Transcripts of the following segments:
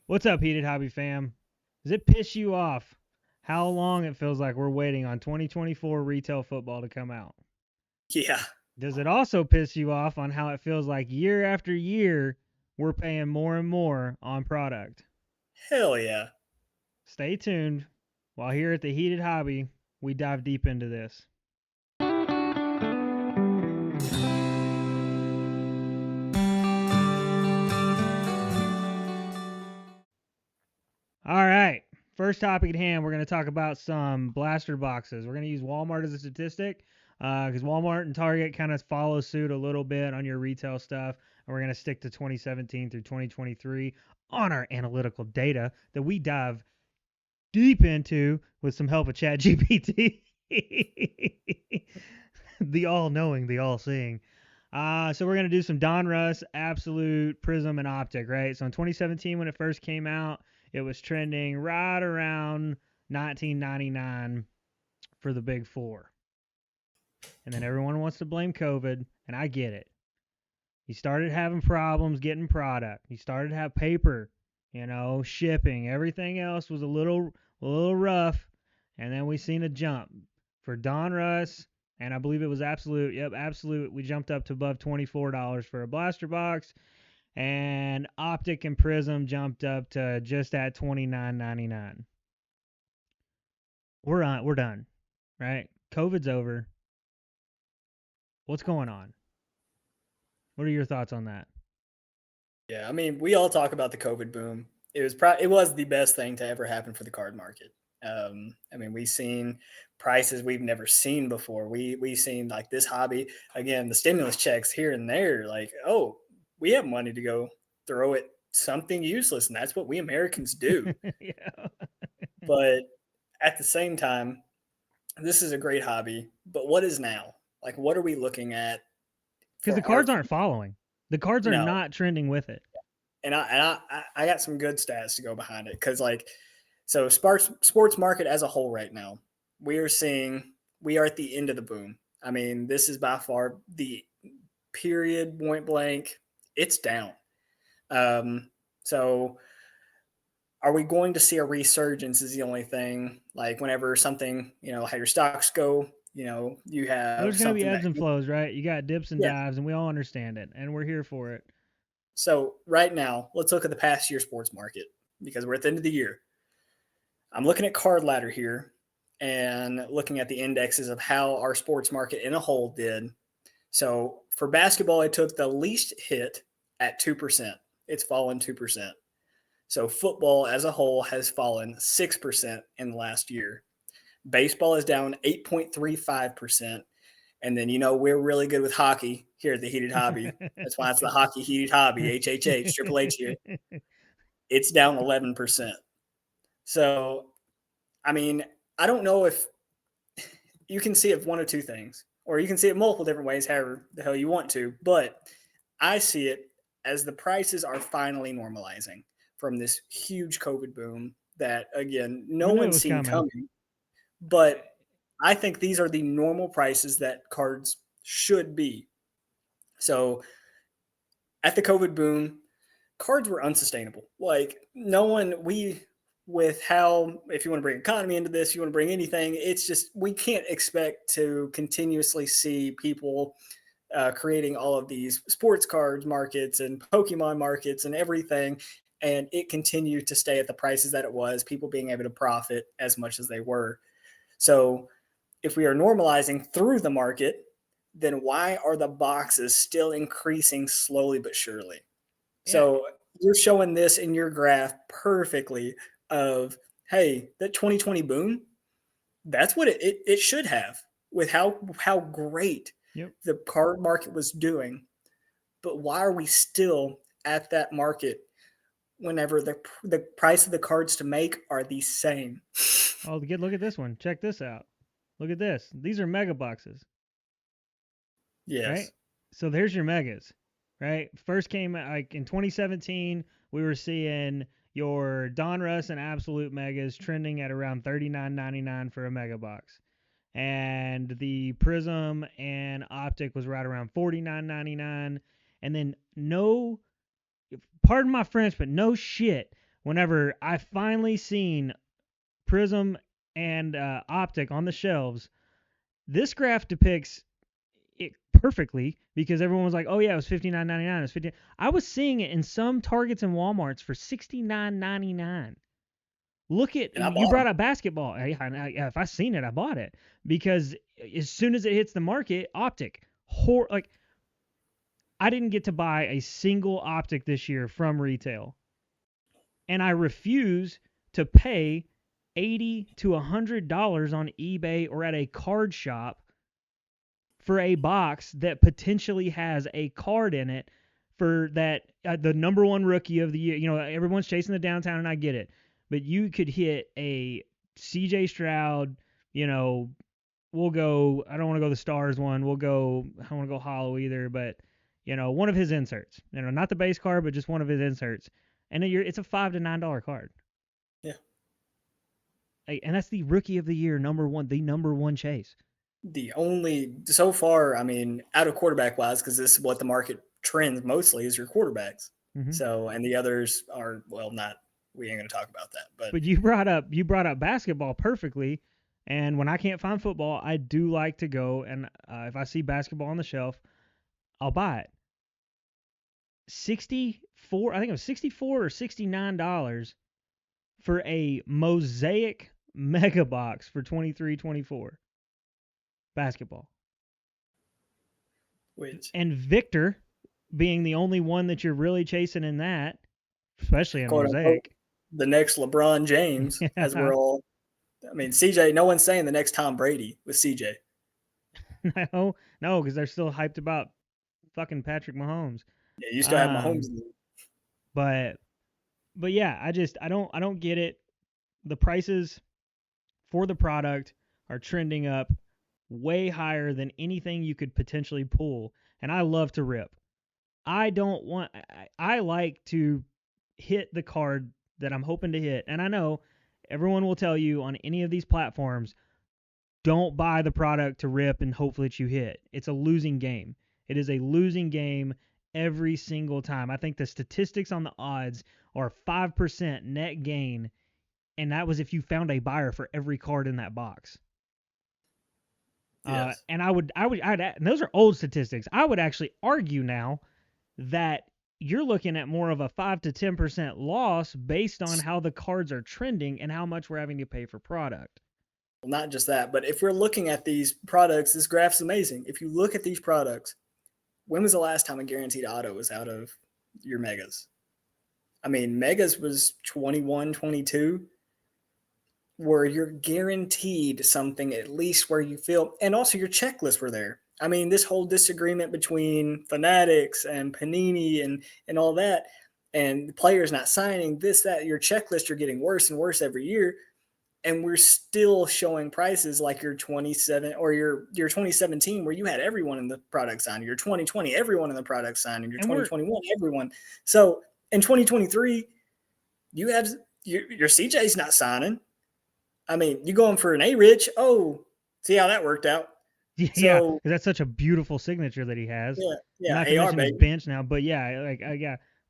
What's up, Heated Hobby fam? Does it piss you off how long it feels like we're waiting on 2024 retail football to come out? Yeah. Does it also piss you off on how it feels like year after year we're paying more and more on product? Hell yeah. Stay tuned. While here at the Heated Hobby, we dive deep into this. All right. First topic at hand, we're going to talk about some blaster boxes. We're going to use Walmart as a statistic because Walmart and Target kind of follow suit a little bit on your retail stuff. And we're going to stick to 2017 through 2023 on our analytical data that we dive deep into with some help of ChatGPT. The all-knowing, the all-seeing. So we're going to do some Donruss, Absolute, Prism, and Optic, right? So in 2017, when it first came out, it was trending right around 1999 for the big four. And then everyone wants to blame COVID, and I get it. You started having problems getting product. You started to have paper, shipping. Everything else was a little rough. And then we seen a jump for Donruss, and I believe it was Absolute. Yep, Absolute. We jumped up to above $24 for a blaster box, and Optic and Prism jumped up to just at $29.99. We're done, right? COVID's over. What's going on? What are your thoughts on that? Yeah. I mean, we all talk about the COVID boom. It was the best thing to ever happen for the card market. I mean, we've seen prices we've never seen before. We've seen like this hobby again, the stimulus checks here and there. Like, oh, we have money to go throw at something useless, and that's what we Americans do. Yeah. But at the same time, this is a great hobby. But what is now? Like, what are we looking at Because for the our cards aren't future? following. The cards are No, not trending with it. and I got some good stats to go behind it because so sports market as a whole right now, we are at the end of the boom. I mean, this is by far the period point blank. It's down. So are we going to see a resurgence? Is the only thing. Like whenever something, how your stocks go, you There's have going to be something ebbs that and flows, right? You got dips and yeah. dives, and we all understand it, and we're here for it. So right now, let's look at the past year sports market because we're at the end of the year. I'm looking at Card Ladder here and looking at the indexes of how our sports market in a whole did. So for basketball, it took the least hit at 2%. It's fallen 2%. So football as a whole has fallen 6% in the last year. Baseball is down 8.35%. And then, we're really good with hockey here at the Heated Hobby. That's why it's the Hockey Heated Hobby, HHH, Triple H here. It's down 11%. So, I mean, I don't know if you can see it one of two things, or you can see it multiple different ways, however the hell you want to. But I see it as the prices are finally normalizing from this huge COVID boom that, again, no We knew it one's was seen coming. coming. But I think these are the normal prices that cards should be. So at the COVID boom, cards were unsustainable. Like no one, with how, if you want to bring economy into this, you want to bring anything, it's just, we can't expect to continuously see people creating all of these sports cards markets and Pokemon markets and everything. And it continued to stay at the prices that it was, people being able to profit as much as they were. So if we are normalizing through the market, then why are the boxes still increasing slowly but surely? Yeah. So you're showing this in your graph perfectly of, hey, that 2020 boom, that's what it should have with how great Yep. the card market was doing. But why are we still at that market whenever the price of the cards to make are the same? Oh, look at this one. Check this out. Look at this. These are mega boxes, right? Yes. So there's your megas, right? First came like in 2017, we were seeing your Donruss and Absolute megas trending at around $39.99 for a mega box. And the Prism and Optic was right around $49.99. And then no, pardon my French, but no shit. whenever I finally seen Prism and Optic on the shelves, this graph depicts it perfectly because everyone was like, "Oh yeah, it was $59.99. It was 50." I was seeing it in some Targets and WalMarts for $69.99. Look at And I you bought brought them. up basketball. If I seen it, I bought it because as soon as it hits the market, Optic, like I didn't get to buy a single Optic this year from retail, and I refuse to pay $80 to $100 on eBay or at a card shop for a box that potentially has a card in it for that the number one rookie of the year. You know, everyone's chasing the downtown, and I get it, but you could hit a C.J. Stroud. You know, we'll go. I don't want to go the Stars one. We'll go. I don't want to go hollow either, but you know, one of his inserts. You know, not the base card, but just one of his inserts, and it's a $5 to $9 card. Yeah. And that's the rookie of the year, the number one chase. The only so far, I mean, out of quarterback wise, because this is what the market trends mostly is your quarterbacks. Mm-hmm. So, and the others are not. We ain't going to talk about that. But you brought up basketball perfectly, and when I can't find football, I do like to go and if I see basketball on the shelf, I'll buy it. 64, I think it was 64 or $69 for a Mosaic Mega Box for 23-24 basketball. Which, and Victor being the only one that you're really chasing in that, especially in Mosaic. The next LeBron James, as we're all. I mean, CJ. No one's saying the next Tom Brady with CJ. No, because they're still hyped about fucking Patrick Mahomes. Yeah, you still have Mahomes. But yeah, I don't get it. The prices for the product are trending up way higher than anything you could potentially pull, and I love to rip. I like to hit the card that I'm hoping to hit, and I know everyone will tell you on any of these platforms, don't buy the product to rip and hopefully that you hit. It's a losing game. It is a losing game every single time. I think the statistics on the odds are 5% net gain, and that was if you found a buyer for every card in that box. Yes. And and those are old statistics. I would actually argue now that you're looking at more of a 5 to 10% loss based on how the cards are trending and how much we're having to pay for product. Well, not just that, but if we're looking at these products, this graph's amazing. If you look at these products, when was the last time a guaranteed auto was out of your megas? I mean, megas was 21, 22, where you're guaranteed something at least where you feel, and also your checklists were there. I mean, this whole disagreement between Fanatics and Panini and all that, and the players not signing this, that, your checklists are getting worse and worse every year. And we're still showing prices like your 27 or your 2017 where you had everyone in the product signing, your 2020, everyone in the product signing, your 2021, everyone. So in 2023, you have your CJ's not signing. I mean, you going for an A-Rich. Oh, see how that worked out. Yeah, so, because that's such a beautiful signature that he has. Yeah, not to mention his bench now, but yeah,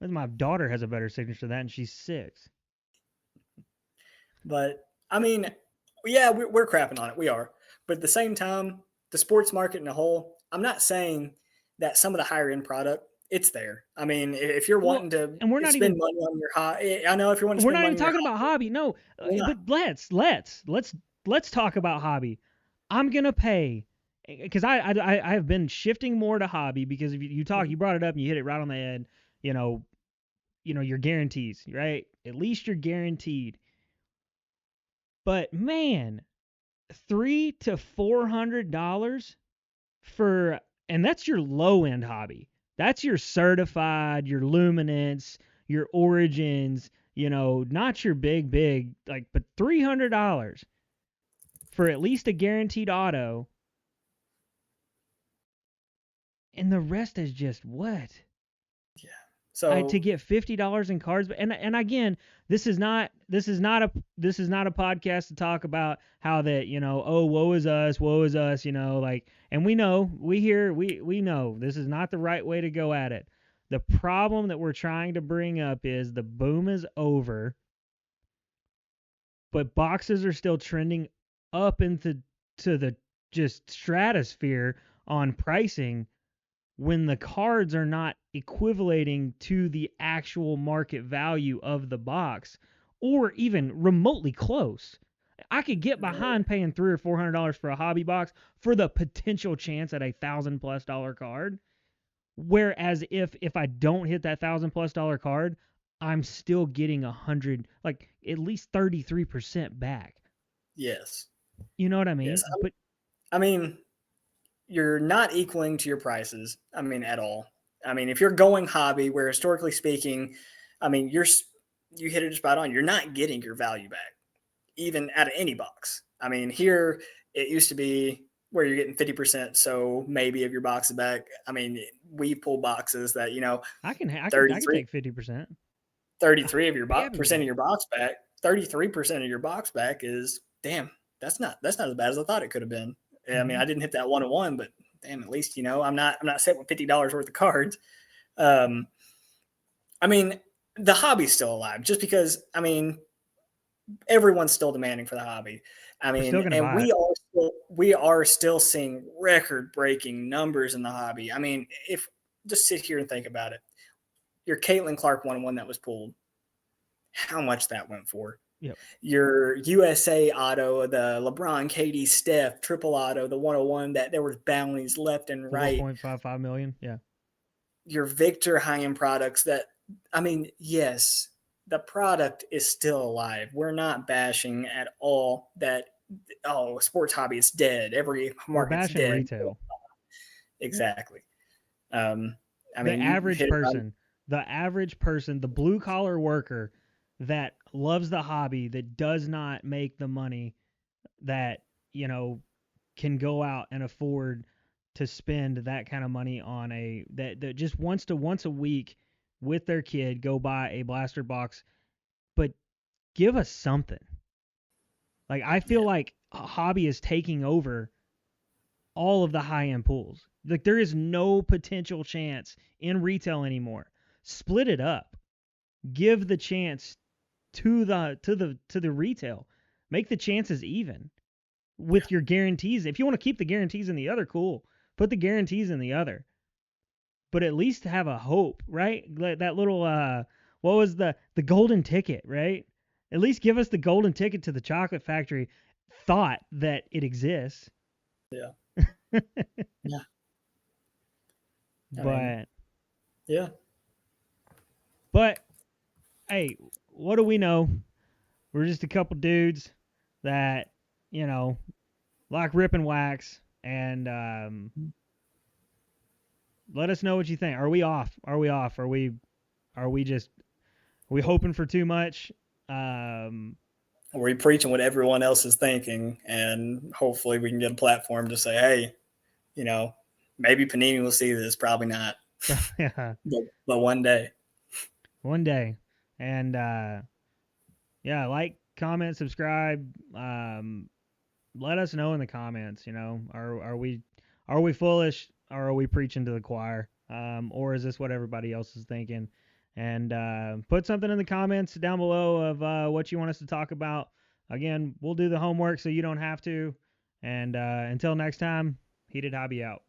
my daughter has a better signature than that, and she's 6. But I mean, yeah, we're crapping on it. We are. But at the same time, the sports market in a whole, I'm not saying that some of the higher end product, it's there. I mean, if you're wanting to and we're not spend money on your hobby, I know if you're wanting to spend money on your hobby. We're not even talking about hobby. No, but let's talk about hobby. I'm going to pay, because I have been shifting more to hobby because if you brought it up and you hit it right on the head, you know, your guarantees, right? At least you're guaranteed. But man, $300 to $400 for, and that's your low end hobby. That's your certified, your luminance, your origins, not your big, but $300 for at least a guaranteed auto. And the rest is just what? Yeah. So to get $50 in cards, and again, this is not a podcast to talk about how that woe is us, and we know this is not the right way to go at it. The problem that we're trying to bring up is the boom is over. but boxes are still trending up into the just stratosphere on pricing when the cards are not equivalating to the actual market value of the box or even remotely close. I could get behind paying $300 or $400 for a hobby box for the potential chance at a $1,000+ card. Whereas if I don't hit that $1,000+ card, I'm still getting 100, like at least 33% back. Yes. You know what I mean? Yes. But I mean, you're not equaling to your prices. I mean, at all. I mean, if you're going hobby, where historically speaking, I mean, you hit it spot on. You're not getting your value back, even out of any box. I mean, here it used to be where you're getting 50%, so maybe of your boxes back. I mean, we pull boxes that I can 33, take 50%. 33 of your Happy with percent of that. your box back. 33% of your box back is damn. That's not as bad as I thought it could have been. I mean, I didn't hit that 101, but damn, at least I'm not set with $50 worth of cards. Um, I mean, the hobby's still alive, just because I mean everyone's still demanding for the hobby. I We're still mean, gonna and buy it. we are still seeing record breaking numbers in the hobby. I mean, if just sit here and think about it, your Caitlin Clark 101 that was pulled, how much that went for? Yep. Your USA auto, the LeBron, KD, Steph triple auto, the 101 that there was bounties left and right. 4.55 million. Yeah. Your Victor high end products that, I mean, yes, the product is still alive. We're not bashing at all that, oh, sports hobby is dead. Every We're market's bashing dead. retail. Exactly. I The mean, you average hit it on. person, the blue collar worker that loves the hobby, that does not make the money that, can go out and afford to spend that kind of money on that just wants to once a week with their kid go buy a blaster box, but give us something. Like I feel Yeah. like a hobby is taking over all of the high end pools. Like there is no potential chance in retail anymore. Split it up. Give the chance to the retail. Make the chances even with your guarantees. If you want to keep the guarantees in the other, cool. Put the guarantees in the other. But at least have a hope, right? That little what was the golden ticket, right? At least give us the golden ticket to the chocolate factory thought that it exists. Yeah. Yeah. I mean, but yeah. but hey, what do we know? We're just a couple dudes that, like rip and wax, and let us know what you think. Are we off? Are we off? Are we hoping for too much? We're preaching what everyone else is thinking, and hopefully we can get a platform to say, hey, maybe Panini will see this. Probably not, Yeah, but one day. one day. And yeah, like, comment, subscribe. Let us know in the comments. Are we foolish, or are we preaching to the choir? Or is this what everybody else is thinking? And put something in the comments down below of what you want us to talk about. Again, we'll do the homework so you don't have to. And until next time, Heated Hobby out.